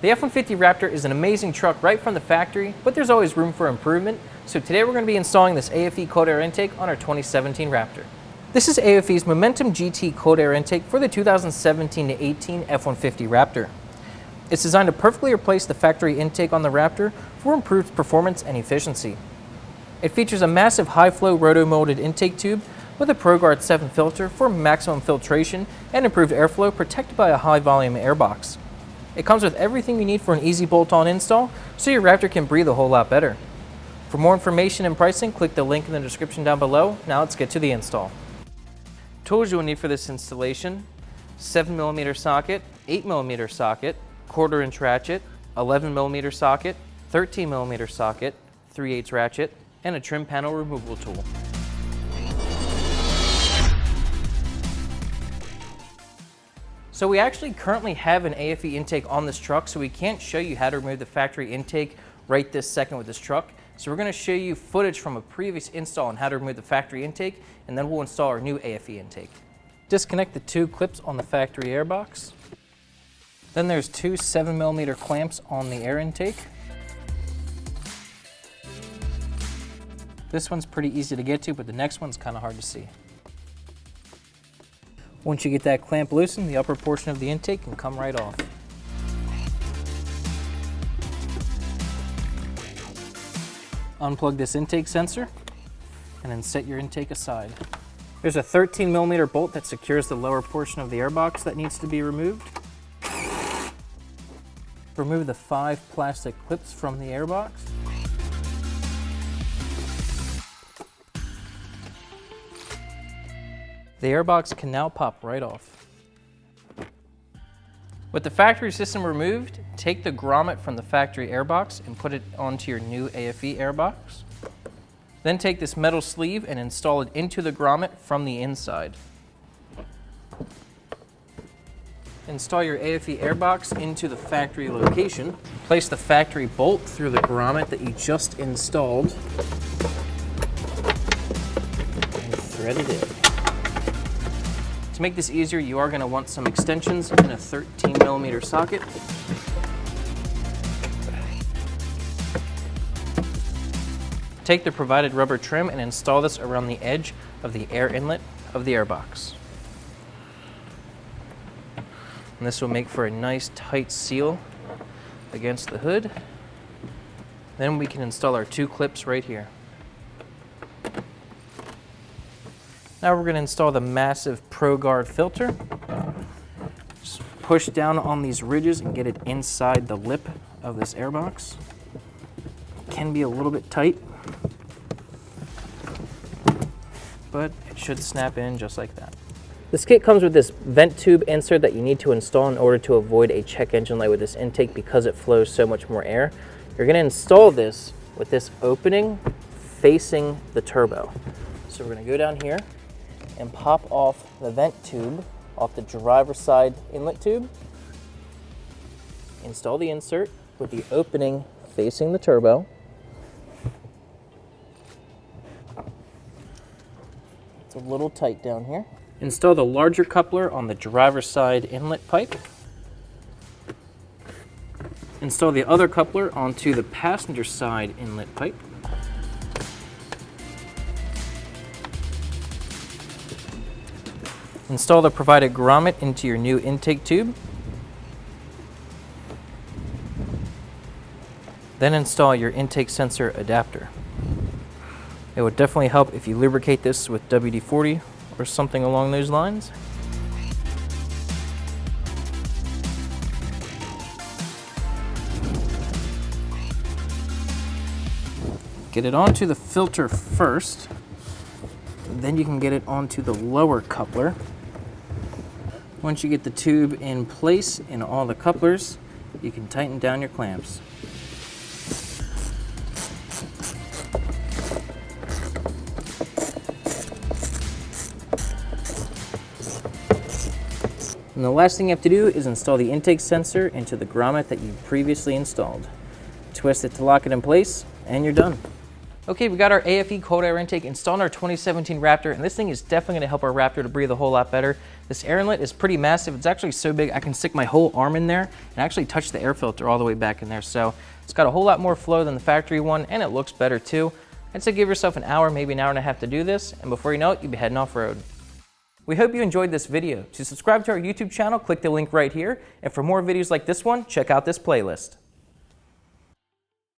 The F-150 Raptor is an amazing truck right from the factory, but there's always room for improvement. So today we're going to be installing this aFe cold air intake on our 2017 Raptor. This is aFe's Momentum GT cold air intake for the 2017-18 F-150 Raptor. It's designed to perfectly replace the factory intake on the Raptor for improved performance and efficiency. It features a massive high-flow rotomolded intake tube with a Pro Guard7 filter for maximum filtration and improved airflow protected by a high-volume airbox. It comes with everything you need for an easy bolt-on install, so your Raptor can breathe a whole lot better. For more information and pricing, click the link in the description down below. Now let's get to the install. Tools you will need for this installation: 7mm socket, 8mm socket, 1/4" ratchet, 11mm socket, 13mm socket, 3/8 ratchet, and a trim panel removal tool. So we actually currently have an aFe intake on this truck, so we can't show you how to remove the factory intake right this second with this truck. So we're going to show you footage from a previous install on how to remove the factory intake, and then we'll install our new aFe intake. Disconnect the two clips on the factory airbox. Then there's two 7mm clamps on the air intake. This one's pretty easy to get to, but the next one's kind of hard to see. Once you get that clamp loosened, the upper portion of the intake can come right off. Unplug this intake sensor and then set your intake aside. There's a 13mm bolt that secures the lower portion of the airbox that needs to be removed. Remove the 5 plastic clips from the airbox. The airbox can now pop right off. With the factory system removed, take the grommet from the factory airbox and put it onto your new aFe airbox. Then take this metal sleeve and install it into the grommet from the inside. Install your aFe airbox into the factory location. Place the factory bolt through the grommet that you just installed and thread it in. To make this easier, you are going to want some extensions in a 13mm socket. Take the provided rubber trim and install this around the edge of the air inlet of the airbox. And this will make for a nice tight seal against the hood. Then we can install our 2 clips right here. Now we're going to install the massive Pro Guard filter. Just push down on these ridges and get it inside the lip of this airbox. It can be a little bit tight, but it should snap in just like that. This kit comes with this vent tube insert that you need to install in order to avoid a check engine light with this intake because it flows so much more air. You're going to install this with this opening facing the turbo. So we're going to go down here and pop off the vent tube off the driver's side inlet tube. Install the insert with the opening facing the turbo. It's a little tight down here. Install the larger coupler on the driver's side inlet pipe. Install the other coupler onto the passenger side inlet pipe. Install the provided grommet into your new intake tube. Then install your intake sensor adapter. It would definitely help if you lubricate this with WD-40 or something along those lines. Get it onto the filter first, then you can get it onto the lower coupler. Once you get the tube in place in all the couplers, you can tighten down your clamps. And the last thing you have to do is install the intake sensor into the grommet that you previously installed. Twist it to lock it in place, and you're done. Okay, we got our aFe cold air intake installed in our 2017 Raptor, and this thing is definitely gonna help our Raptor to breathe a whole lot better. This air inlet is pretty massive. It's actually so big I can stick my whole arm in there and actually touch the air filter all the way back in there. So it's got a whole lot more flow than the factory one, and it looks better too. I'd say give yourself an hour, maybe an hour and a half to do this, and before you know it, you'll be heading off-road. We hope you enjoyed this video. To subscribe to our YouTube channel, click the link right here, and for more videos like this one, check out this playlist.